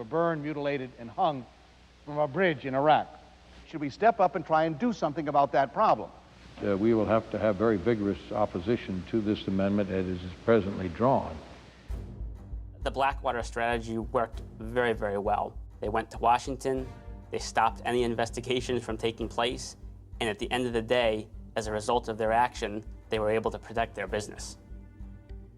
were burned, mutilated, and hung from a bridge in Iraq. Should we step up and try and do something about that problem? We will have to have very vigorous opposition to this amendment as it is presently drawn. The Blackwater strategy worked very, very well. They went to Washington, they stopped any investigations from taking place, and at the end of the day, as a result of their action, they were able to protect their business.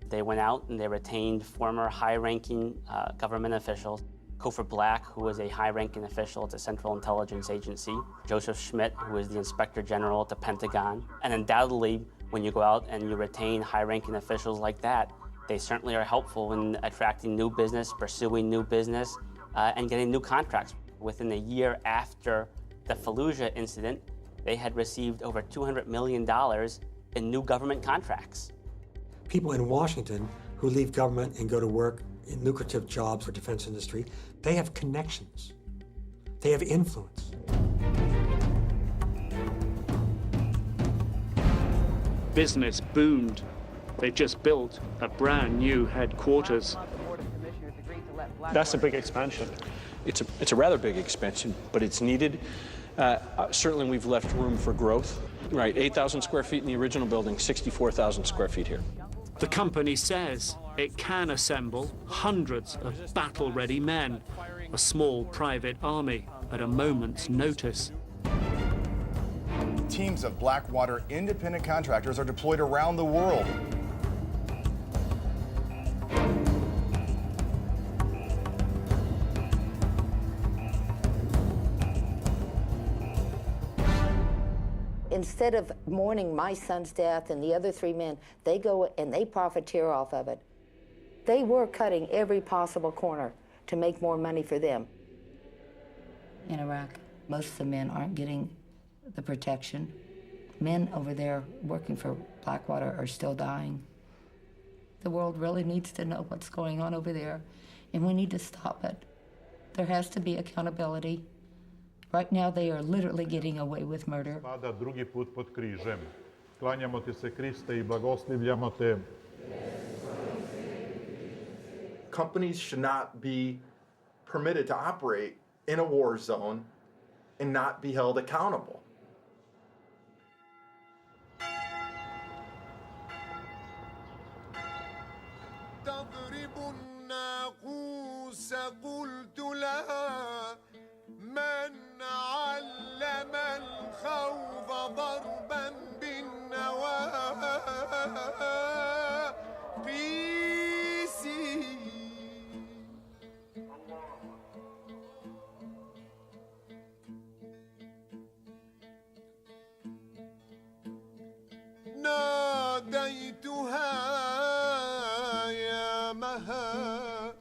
They went out and they retained former high-ranking government officials. Cofer Black, who was a high-ranking official at the Central Intelligence Agency, Joseph Schmidt, who was the Inspector General at the Pentagon. And undoubtedly, when you go out and you retain high-ranking officials like that, they certainly are helpful in attracting new business, pursuing new business, and getting new contracts. Within a year after the Fallujah incident, they had received over $200 million in new government contracts. People in Washington who leave government and go to work in lucrative jobs or defense industry, they have connections. They have influence. Business boomed. They just built a brand new headquarters. That's a big expansion. It's a rather big expansion, but it's needed. Certainly we've left room for growth. Right, 8,000 square feet in the original building, 64,000 square feet here. The company says it can assemble hundreds of battle-ready men, a small private army at a moment's notice. Teams of Blackwater independent contractors are deployed around the world. Instead of mourning my son's death and the other 3 men, they go and they profiteer off of it. They were cutting every possible corner to make more money for them. In Iraq, most of the men aren't getting the protection. Men over there working for Blackwater are still dying. The world really needs to know what's going on over there, and we need to stop it. There has to be accountability. Right now, they are literally getting away with murder. Drugi put pod križem. Klanjamo ti se, Kriste, I blagoslivljamo te. Companies should not be permitted to operate in a war zone and not be held accountable.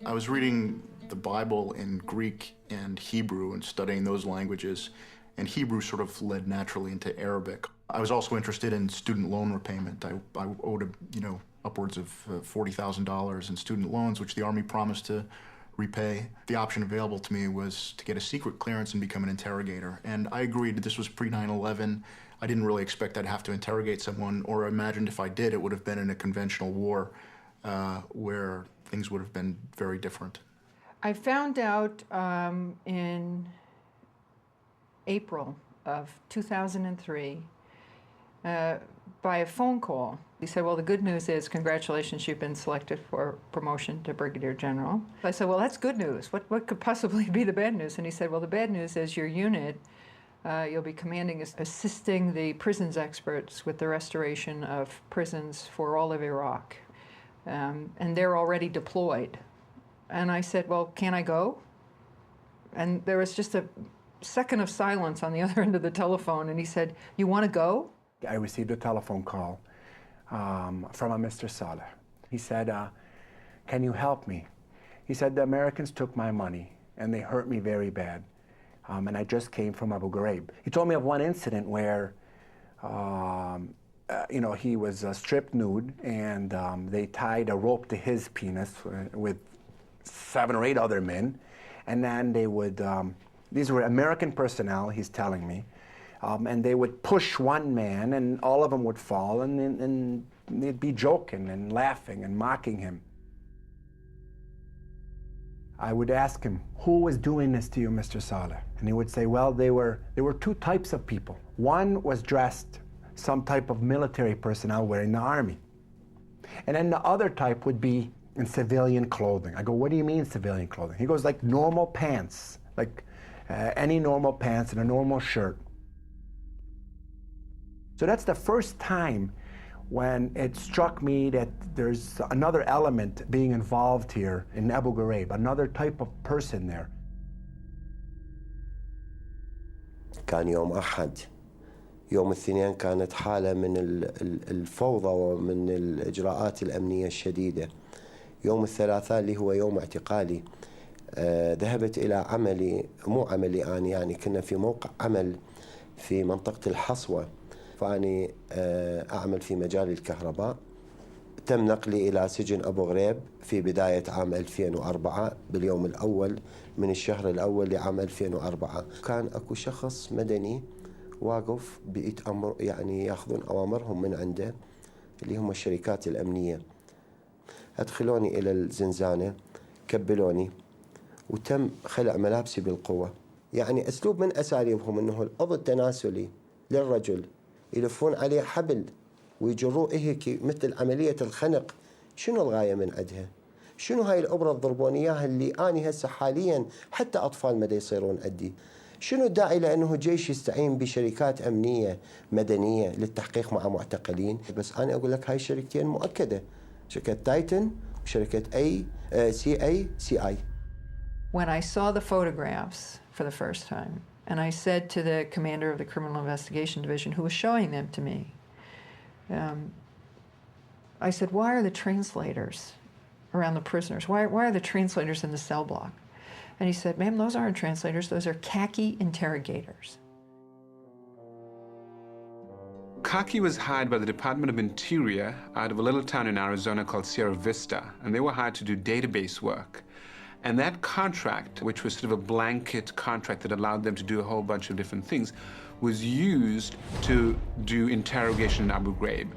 I was reading the Bible in Greek and Hebrew and studying those languages, and Hebrew sort of led naturally into Arabic. I was also interested in student loan repayment. I owed, upwards of $40,000 in student loans, which the Army promised to repay. The option available to me was to get a secret clearance and become an interrogator. And I agreed. This was pre-9/11. I didn't really expect I'd have to interrogate someone, or imagined if I did, it would have been in a conventional war where things would have been very different. I found out in April of 2003 by a phone call. He said, well, the good news is, congratulations, you've been selected for promotion to Brigadier General. I said, well, that's good news. What could possibly be the bad news? And he said, well, the bad news is your unit, you'll be commanding, assisting the prisons experts with the restoration of prisons for all of Iraq. And they're already deployed. And I said, well, can I go? And there was just a second of silence on the other end of the telephone, and he said, you want to go? I received a telephone call from a Mr. Saleh. He said, can you help me? He said, the Americans took my money, and they hurt me very bad. And I just came from Abu Ghraib. He told me of one incident where he was stripped nude, and they tied a rope to his penis with 7 or 8 other men, and then they would, these were American personnel, he's telling me, and they would push one man, and all of them would fall, and they'd be joking and laughing and mocking him. I would ask him, who was doing this to you, Mr. Saleh? And he would say, well, there were two types of people. One was dressed some type of military personnel wearing the army. And then the other type would be in civilian clothing. I go, what do you mean civilian clothing? He goes, like normal pants, like any normal pants and a normal shirt. So that's the first time when it struck me that there's another element being involved here in Abu Ghraib, another type of person there. كان يوم أحد. يوم الاثنين كانت حالة من الفوضى ومن الإجراءات الأمنية الشديدة. يوم الثلاثاء اللي هو يوم اعتقالي ذهبت إلى عملي، مو عملي أنا يعني كنا في موقع عمل في منطقة الحصوة، فأني أعمل في مجال الكهرباء. تم نقلي إلى سجن أبو غريب في بداية عام 2004 باليوم الأول من الشهر الأول لعام 2004. كان أكو شخص مدني واقف بيتأمر يعني ياخذون أوامرهم من عنده اللي هم الشركات الأمنية. أدخلوني إلى الزنزانة، كبلوني وتم خلع ملابسي بالقوة. يعني أسلوب من أساليبهم أنه القبض التناسلي للرجل يلفون عليه حبل ويجروه هيك مثل عملية الخنق. شنو الغاية من عندها؟ شنو هاي الأبرة تضربون إياها اللي أنا هسه حاليا حتى أطفال مدى يصيرون عندي؟ شنو الداعي لأنه جيش يستعين بشركات أمنية مدنية للتحقيق مع معتقلين؟ بس أنا أقول لك هاي الشركتين مؤكدة، شركة تايتن وشركة CI. When I saw the photographs for the first time, and I said to the commander of the Criminal Investigation Division, who was showing them to me, I said, why are the translators around the prisoners? Why are the translators in the cell block? And he said, ma'am, those aren't translators, those are khaki interrogators. Khaki was hired by the Department of Interior out of a little town in Arizona called Sierra Vista, and they were hired to do database work. And that contract, which was sort of a blanket contract that allowed them to do a whole bunch of different things, was used to do interrogation in Abu Ghraib.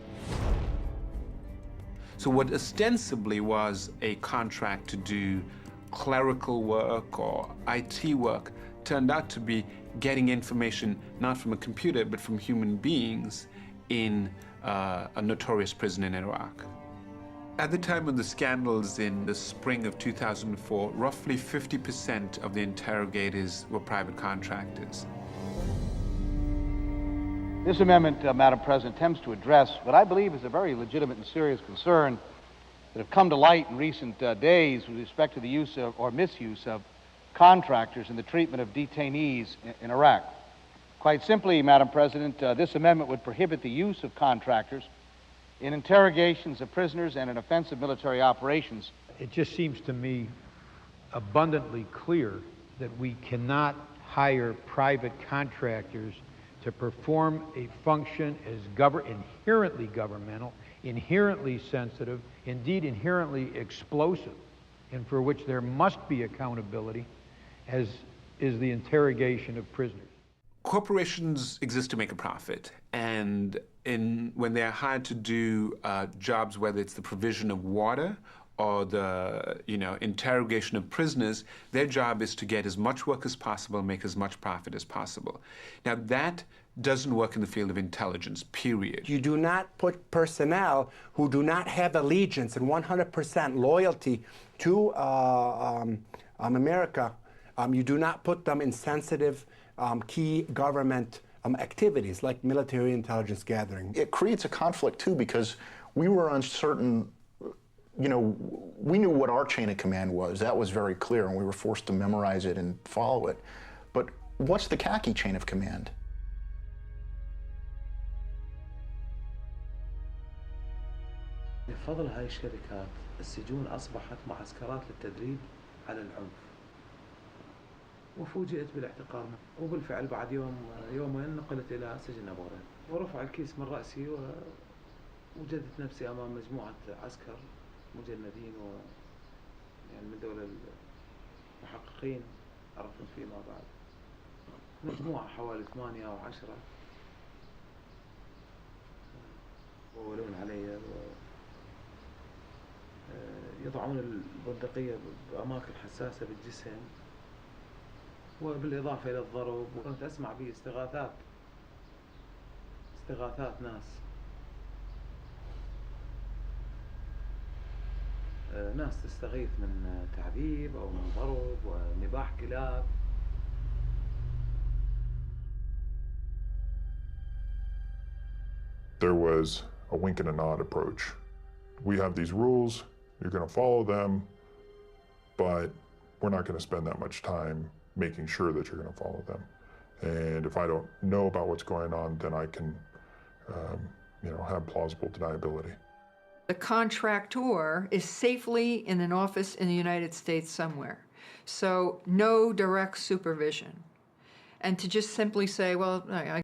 So what ostensibly was a contract to do clerical work or IT work turned out to be getting information not from a computer but from human beings in a notorious prison in Iraq. At the time of the scandals in the spring of 2004, roughly 50% of the interrogators were private contractors. This amendment, Madam President, attempts to address what I believe is a very legitimate and serious concern that have come to light in recent days with respect to the use of, or misuse of, contractors in the treatment of detainees in Iraq. Quite simply, Madam President, this amendment would prohibit the use of contractors in interrogations of prisoners and in offensive military operations. It just seems to me abundantly clear that we cannot hire private contractors to perform a function as inherently governmental, inherently sensitive, indeed inherently explosive, and for which there must be accountability, as is the interrogation of prisoners. Corporations exist to make a profit, and when they're hired to do jobs, whether it's the provision of water or the interrogation of prisoners, their job is to get as much work as possible, make as much profit as possible. Now that doesn't work in the field of intelligence, period. You do not put personnel who do not have allegiance and 100% loyalty to America, you do not put them in sensitive key government activities like military intelligence gathering. It creates a conflict too, because we were uncertain, we knew what our chain of command was. That was very clear, and we were forced to memorize it and follow it. But what's the khaki chain of command? بفضل هاي الشركات السجون أصبحت معسكرات للتدريب على العنف. وفوجئت بالاعتقال، وبالفعل بعد يومين نقلت إلى سجن أبو غريب، ورفع الكيس من رأسي ووجدت نفسي أمام مجموعة عسكر مجندين يعني من دول المحققين عرفنا فيما بعد، مجموعة حوالي 8 أو 10 وولون علي يضعون البندقية بأماكن حساسة بالجسم وبالإضافة إلى الضرب. وكنت أسمع به استغاثات ناس تستغيث من تعذيب أو من ضرب ونباح كلاب. There was a wink and a nod approach. We have these rules, you're going to follow them, but we're not going to spend that much time making sure that you're going to follow them. And if I don't know about what's going on, then I can, have plausible deniability. The contractor is safely in an office in the United States somewhere, so no direct supervision. And to just simply say, well, I